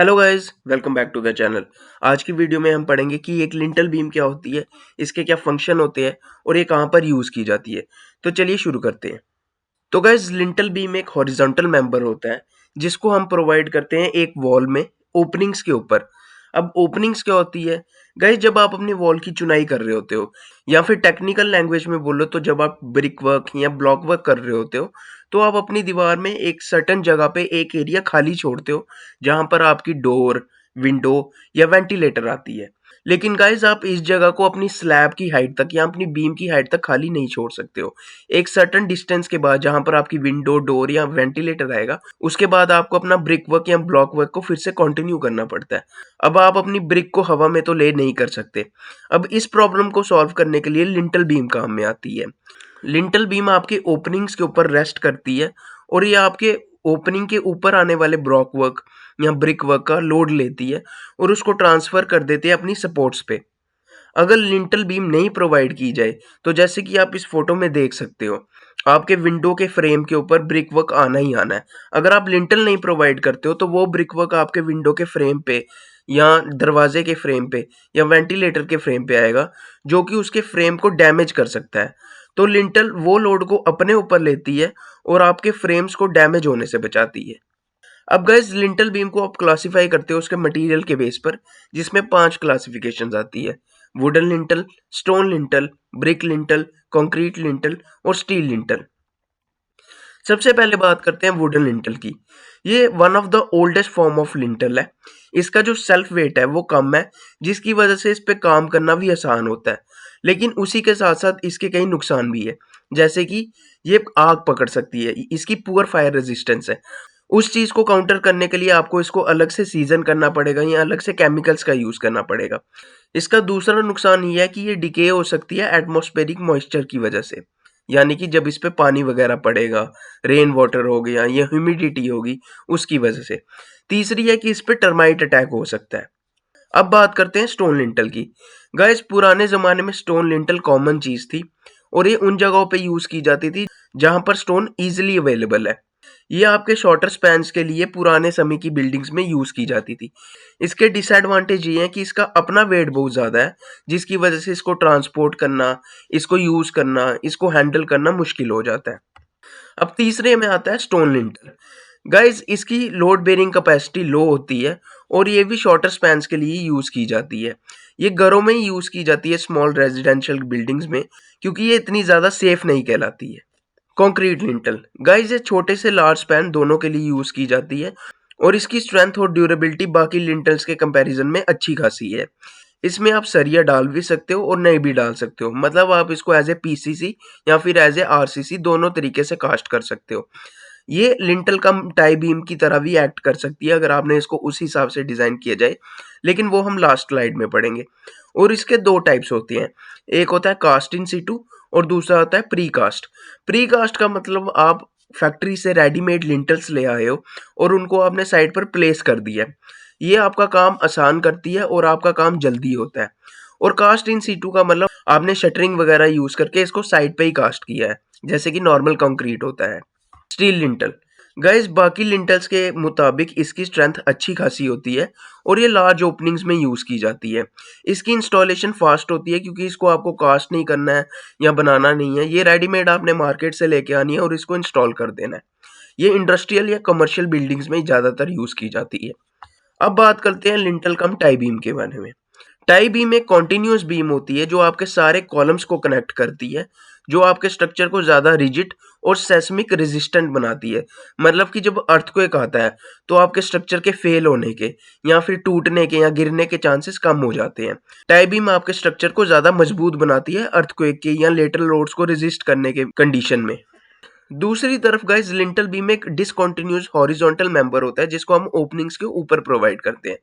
Hello guys, welcome back to the channel. आज की video में हम पढ़ेंगे कि एक लिंटल बीम क्या होती है, इसके क्या फंक्शन होते हैं और ये कहाँ पर यूज़ की जाती है। तो चलिए शुरू करते हैं। तो गाइस, लिंटल बीम एक हॉरिजॉन्टल मेंबर होता है जिसको हम प्रोवाइड करते हैं एक वॉल में ओपनिंग्स के ऊपर। अब ओपनिंग्स क्या होती है गाइस? जब आप अपनी वॉल की चुनाई कर रहे होते हो या फिर टेक्निकल लैंग्वेज में बोलो तो जब आप ब्रिक वर्क या ब्लॉक वर्क कर रहे होते हो, तो आप अपनी दीवार में एक सर्टेन जगह पे एक एरिया खाली छोड़ते हो जहां पर आपकी डोर, विंडो या वेंटिलेटर आती है। लेकिन गाइस, आप इस जगह को अपनी स्लैब की हाइट तक या अपनी बीम की हाइट तक खाली नहीं छोड़ सकते हो। एक सर्टेन डिस्टेंस के बाद जहां पर आपकी विंडो, डोर या वेंटिलेटर आएगा, उसके बाद आपको अपना ब्रिक वर्क या ब्लॉक वर्क को फिर से कंटिन्यू करना पड़ता है। अब आप अपनी ब्रिक को हवा में तो ले नहीं कर सकते। अब इस प्रॉब्लम को सॉल्व करने के लिए लिंटल बीम काम में आती है। लिंटल बीम आपके ओपनिंग्स के ऊपर रेस्ट करती है और ये आपके ओपनिंग के ऊपर आने वाले ब्लॉक वर्क या ब्रिक वर्क का लोड लेती है और उसको ट्रांसफर कर देती है अपनी सपोर्ट्स पे। अगर लिंटल बीम नहीं प्रोवाइड की जाए, तो जैसे कि आप इस फोटो में देख सकते हो, आपके विंडो के फ्रेम के ऊपर ब्रिक वर्क आना ही आना है। अगर आप लिंटल नहीं प्रोवाइड करते हो तो वो ब्रिक वर्क आपके विंडो के फ्रेम पे या दरवाजे के फ्रेम पे या वेंटिलेटर के फ्रेम पे आएगा, जो कि उसके फ्रेम को डैमेज कर सकता है। तो लिंटल वो लोड को अपने ऊपर लेती है और आपके फ्रेम्स को डैमेज होने से बचाती है। अब गाइस, लिंटल बीम को आप क्लासिफाई करते हो उसके मटेरियल के बेस पर, जिसमें 5 क्लासिफिकेशंस आती है। Wooden lintel, stone lintel, brick lintel, concrete lintel और स्टील लिंटल। सबसे पहले बात करते हैं वुडन लिंटल की। ये one of the oldest form of lintel है। इसका जो सेल्फ वेट है वो कम है, जिसकी वजह से इस पे काम करना भी आसान होता है। लेकिन उसी के साथ-साथ इसके कई नुकसान भी है। जैसे कि ये आग पकड़ सकती है, इसकी पुअर फायर रेजिस्टेंस है। उस चीज़ को काउंटर करने के लिए आपको इसको अलग से सीज़न करना पड़ेगा या अलग से केमिकल्स का यूज़ करना पड़ेगा। इसका दूसरा नुकसान ये है कि ये डिके हो सकती है एटमॉस्फेरिक मॉइस्चर की वजह से। यानी कि जब इस पे पानी वगैरह पड़ेगा, रेन वाटर हो गया या ह्यूमिडिटी होगी, उसकी वजह से। तीसरी है कि इस पे टर्माइट अटैक हो सकता है। अब बात करते हैं स्टोन लिंटल की। गाइस, पुराने ज़माने में स्टोन लिंटल कॉमन चीज़ थी और ये उन जगहों पे यूज़ की जाती थी जहाँ पर स्टोन ईज़िली अवेलेबल है। ये आपके शॉर्टर स्पैन्स के लिए पुराने समय की बिल्डिंग्स में यूज़ की जाती थी। इसके डिसएडवांटेज ये है कि इसका अपना वेट बहुत ज़्यादा है, जिसकी वजह से इसको ट्रांसपोर्ट करना, इसको यूज़ करना, इसको हैंडल करना मुश्किल हो जाता है। अब तीसरे में आता है स्टोन लिंटल। गाइस, इसकी लोड बेयरिंग कैपेसिटी लो होती है और ये भी शॉर्टर स्पैन्स के लिए यूज़ की जाती है। ये घरों में ही यूज़ की जाती है, स्मॉल रेजिडेंशियल बिल्डिंग्स में, क्योंकि ये इतनी ज़्यादा सेफ नहीं कहलाती है। Concrete lintel. गाइस, ये छोटे से लार्ज स्पैन दोनों के लिए यूज़ की जाती है और इसकी स्ट्रेंथ और ड्यूरेबिलिटी बाकी लिंटल्स के कंपैरिजन में अच्छी खासी है। इसमें आप सरिया डाल भी सकते हो और नहीं भी डाल सकते हो। मतलब आप इसको एज़ ए पीसीसी या फिर एज़ ए आरसीसी दोनों तरीके से कास्ट कर सकते हो। ये लिंटल कम टाई बीम की तरह भी एक्ट कर सकती है अगर आपने इसको उस हिसाब से डिज़ाइन किया जाए, लेकिन वो हम लास्ट स्लाइड में पढ़ेंगे। और इसके 2 टाइप्स होते हैं, एक होता है कास्ट इन सिटू और दूसरा होता है प्री कास्ट। प्री कास्ट का मतलब आप फैक्ट्री से रेडीमेड लिंटल्स ले आए हो और उनको आपने साइड पर प्लेस कर दिया है। ये आपका काम आसान करती है और आपका काम जल्दी होता है। और कास्ट इन सिटू का मतलब आपने शटरिंग वगैरह यूज़ करके इसको साइड पे ही कास्ट किया है, जैसे कि नॉर्मल कंक्रीट होता है। Steel lintel. गाइस, बाकी लिंटल्स के मुताबिक इसकी स्ट्रेंथ अच्छी खासी होती है और ये लार्ज ओपनिंग्स में यूज़ की जाती है। इसकी इंस्टॉलेशन फास्ट होती है क्योंकि इसको आपको कास्ट नहीं करना है या बनाना नहीं है। ये रेडीमेड आपने मार्केट से लेके आनी है और इसको इंस्टॉल कर देना है। ये इंडस्ट्रियल या कमर्शियल बिल्डिंग्स में ज़्यादातर यूज़ की जाती है। अब बात करते हैं लिंटल कम टाई बीम के बारे में। टाई बीम एक कॉन्टिन्यूअस बीम होती है जो आपके सारे कॉलम्स को कनेक्ट करती है, जो आपके स्ट्रक्चर को ज़्यादा रिजिड और सेस्मिक रेजिस्टेंट बनाती है। मतलब कि जब अर्थक्वेक आता है तो आपके स्ट्रक्चर के फेल होने के या फिर टूटने के या गिरने के चांसेस कम हो जाते हैं। टाई बीम आपके स्ट्रक्चर को ज़्यादा मजबूत बनाती है अर्थक्वेक के या लेटरल लोड्स को रेजिस्ट करने के कंडीशन में। दूसरी तरफ गाइस, लिंटल बीम एक डिसकंटीन्यूअस हॉरिजॉन्टल मेंबर होता है जिसको हम ओपनिंग्स के ऊपर प्रोवाइड करते हैं।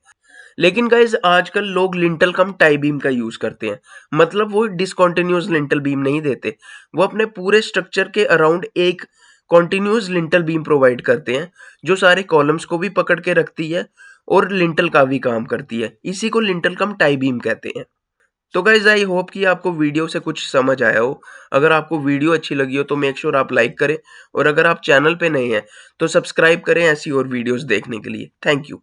लेकिन गाइस, आजकल लोग लिंटल कम टाई बीम का यूज करते हैं। मतलब वो डिसकंटीन्यूअस लिंटल बीम नहीं देते, वो अपने पूरे स्ट्रक्चर के अराउंड एक कॉन्टिन्यूअस लिंटल बीम प्रोवाइड करते हैं, जो सारे कॉलम्स को भी पकड़ के रखती है और लिंटल का भी काम करती है। इसी को लिंटल कम टाई बीम कहते हैं। तो गाइज, आई होप कि आपको वीडियो से कुछ समझ आया हो। अगर आपको वीडियो अच्छी लगी हो तो मेक श्योर आप लाइक करें और अगर आप चैनल पे नए हैं तो सब्सक्राइब करें ऐसी और वीडियोस देखने के लिए। Thank you.